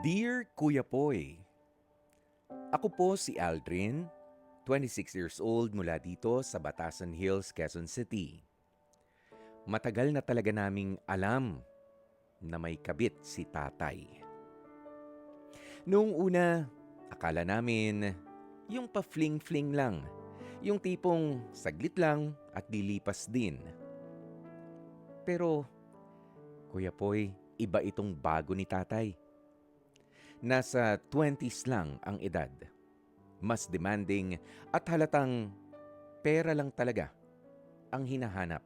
Dear Kuya Poy, ako po si Aldrin, 26 years old mula dito sa Batasan Hills, Quezon City. Matagal na talaga naming alam na may kabit si tatay. Noong una, akala namin yung pa-fling-fling lang, yung tipong saglit lang at lilipas din. Pero, Kuya Poy, iba itong bago ni tatay. Nasa 20s lang ang edad. Mas demanding at halatang pera lang talaga ang hinahanap.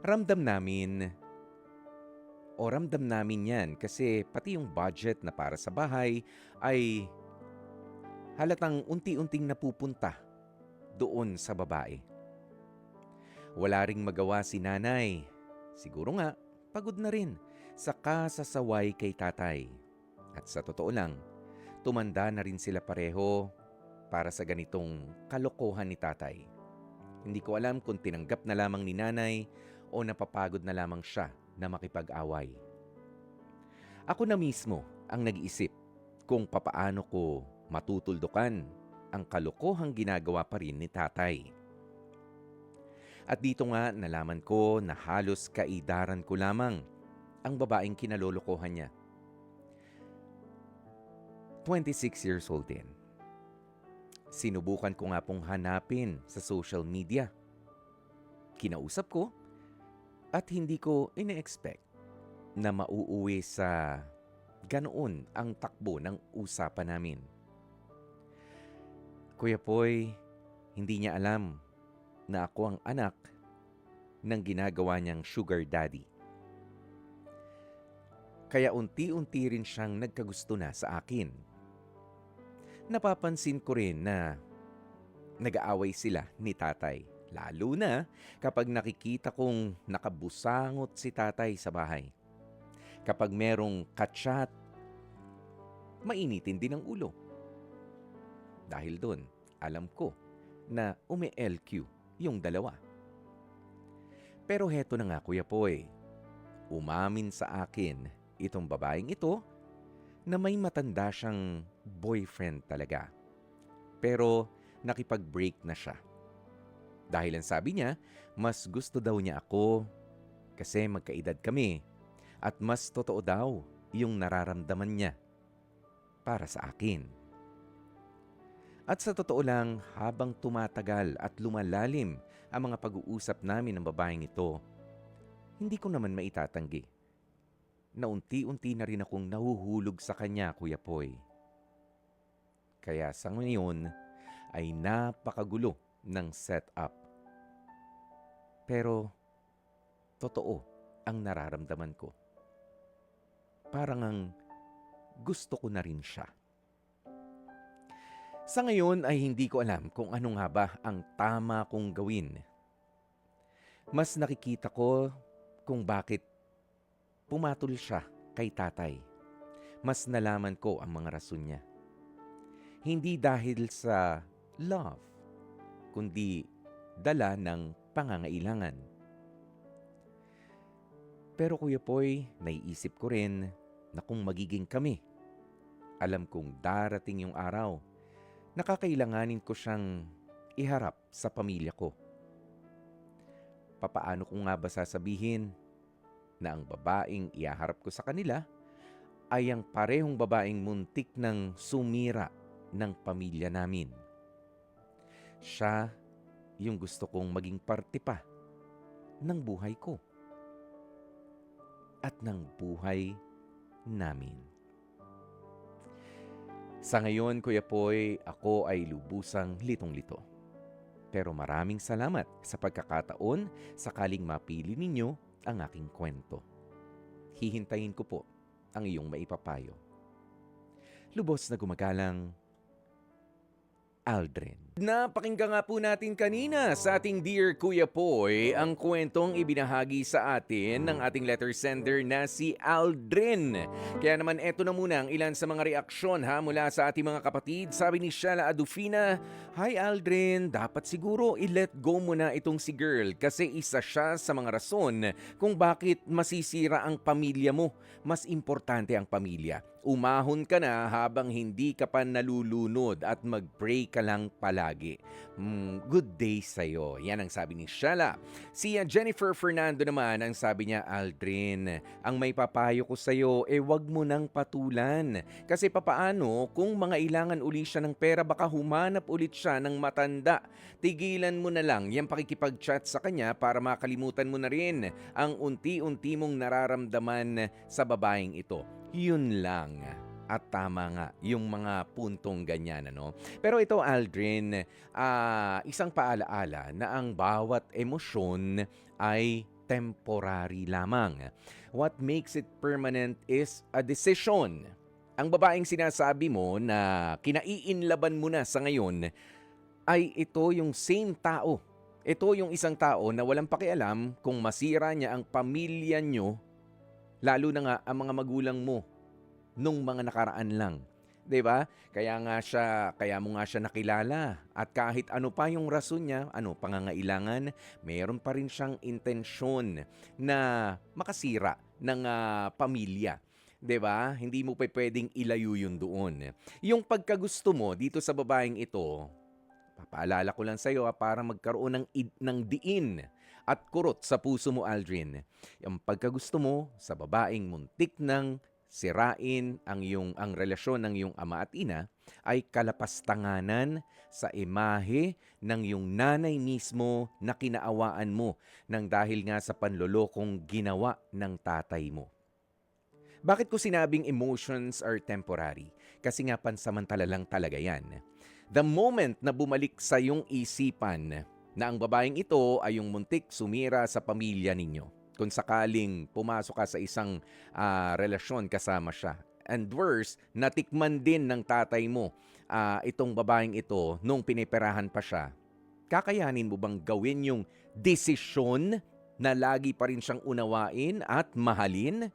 Ramdam namin yan kasi pati yung budget na para sa bahay ay halatang unti-unting napupunta doon sa babae. Wala ring magawa si nanay. Siguro nga, pagod na rin sa kasasaway kay tatay. At sa totoo lang, tumanda na rin sila pareho para sa ganitong kalokohan ni tatay. Hindi ko alam kung tinanggap na lamang ni nanay o napapagod na lamang siya na makipag-away. Ako na mismo ang nag-iisip kung papaano ko matutuldukan ang kalokohang ginagawa pa rin ni tatay. At dito nga nalaman ko na halos kaidaran ko lamang ang babaeng kinalolokohan niya. 26 years old din. Sinubukan ko nga pong hanapin sa social media. Kinausap ko at hindi ko ine-expect na mauuwi sa ganoon ang takbo ng usapan namin. Kuya Poy, hindi niya alam na ako ang anak ng ginagawa niyang sugar daddy. Kaya unti-unti rin siyang nagkagusto na sa akin. Napapansin ko rin na nag-aaway sila ni tatay. Lalo na kapag nakikita kong nakabusangot si tatay sa bahay. Kapag merong kachat, mainitin din ang ulo. Dahil doon, alam ko na umi-LQ yung dalawa. Pero heto na nga Kuya Poy, umamin sa akin itong babaeng ito na may matanda siyang boyfriend talaga. Pero nakipag-break na siya. Dahil ang sabi niya, mas gusto daw niya ako kasi magkaedad kami at mas totoo daw yung nararamdaman niya para sa akin. At sa totoo lang, habang tumatagal at lumalalim ang mga pag-uusap namin ng babaeng ito, hindi ko naman maitatanggi na unti-unti na rin akong nahuhulog sa kanya, Kuya Poy. Kaya sa ngayon ay napakagulo ng setup. Pero totoo ang nararamdaman ko. Parang ang gusto ko na rin siya. Sa ngayon ay hindi ko alam kung ano nga ba ang tama kong gawin. Mas nakikita ko kung bakit pumatol siya kay tatay. Mas nalaman ko ang mga rason niya. Hindi dahil sa love, kundi dala ng pangangailangan. Pero Kuya Poy, naiisip ko rin na kung magiging kami, alam kong darating yung araw na kakailanganin ko siyang iharap sa pamilya ko. Papaano ko nga ba sasabihin na ang babaeng ihaharap ko sa kanila ay ang parehong babaeng muntik ng sumira ng pamilya namin. Siya yung gusto kong maging parte pa ng buhay ko at ng buhay namin. Sa ngayon, Kuya Poy, ako ay lubusang litong-lito. Pero maraming salamat sa pagkakataon sakaling mapili ninyo ang aking kwento. Hihintayin ko po ang iyong maipapayo. Lubos na gumagalang, Aldrin. Napakinggan nga po natin kanina sa ating Dear Kuya Poy ang kwentong ibinahagi sa atin ng ating letter sender na si Aldrin. Kaya naman eto na muna ang ilan sa mga reaksyon mula sa ating mga kapatid. Sabi ni Shala Adufina, "Hi Aldrin, dapat siguro i-let go mo na itong si girl kasi isa siya sa mga rason kung bakit masisira ang pamilya mo. Mas importante ang pamilya. Umahon ka na habang hindi ka pa nalulunod at mag-pray ka lang palagi." Good day sa'yo. Yan ang sabi ni Shala. Si Jennifer Fernando naman, ang sabi niya, "Aldrin, ang may papayo ko sa'yo, wag mo nang patulan. Kasi papaano kung mangailangan uli siya ng pera, baka humanap ulit siya ng matanda. Tigilan mo na lang yung pakikipag-chat sa kanya para makalimutan mo na rin ang unti-unti mong nararamdaman sa babaeng ito." Yun lang. At tama nga yung mga puntong ganyan, ano? Pero ito, Aldrin, isang paalaala na ang bawat emosyon ay temporary lamang. What makes it permanent is a decision. Ang babaeng sinasabi mo na kinaiinlaban mo na sa ngayon ay ito yung same tao. Ito yung isang tao na walang pakialam kung masira niya ang pamilya nyo, lalo na nga ang mga magulang mo nung mga nakaraan lang. 'Di ba? Kaya mo nga siya nakilala. At kahit ano pa yung rason niya, pangangailangan, meron pa rin siyang intensyon na makasira ng pamilya. 'Di ba? Hindi mo pa pwedeng ilayo yun doon. Yung pagkagusto mo dito sa babaeng ito, papaalala ko lang sa iyo para magkaroon ng diin at kurot sa puso mo, Aldrin. Yung pagkagusto mo sa babaeng muntik ng sirain ang relasyon ng iyong ama at ina ay kalapastanganan sa imahe ng iyong nanay mismo na kinaawaan mo nang dahil nga sa panlolokong ginawa ng tatay mo. Bakit ko sinabing emotions are temporary? Kasi nga pansamantala lang talaga yan. The moment na bumalik sa iyong isipan na ang babaeng ito ay yung muntik sumira sa pamilya ninyo, kung sakaling pumasok ka sa isang relasyon kasama siya. And worse, natikman din ng tatay mo itong babaeng ito nung piniperahan pa siya. Kakayanin mo bang gawin yung desisyon na lagi pa rin siyang unawain at mahalin?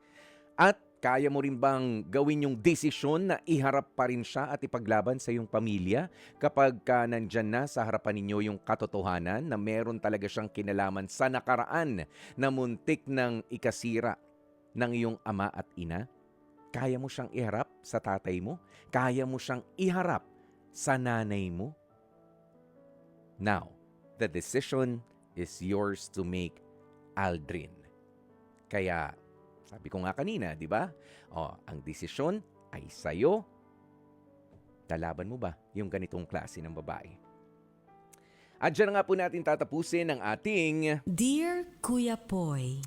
At kaya mo rin bang gawin yung desisyon na iharap pa rin siya at ipaglaban sa iyong pamilya kapag nandyan na sa harapan ninyo yung katotohanan na meron talaga siyang kinalaman sa nakaraan na muntik ng ikasira ng iyong ama at ina? Kaya mo siyang iharap sa tatay mo? Kaya mo siyang iharap sa nanay mo? Now, the decision is yours to make, Aldrin. Kaya sabi ko nga kanina, di ba? Ang desisyon ay sa'yo. Lalaban mo ba yung ganitong klase ng babae? At dyan nga po natin tatapusin ang ating Dear Kuya Poy.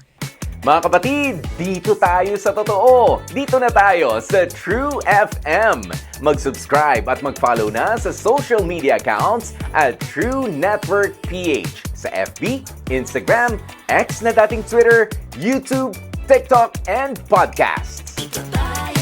Mga kapatid, dito tayo sa totoo. Dito na tayo sa True FM. Mag-subscribe at mag-follow na sa social media accounts at True Network PH sa FB, Instagram, X na dating Twitter, YouTube, TikTok, and podcasts. Dito tayo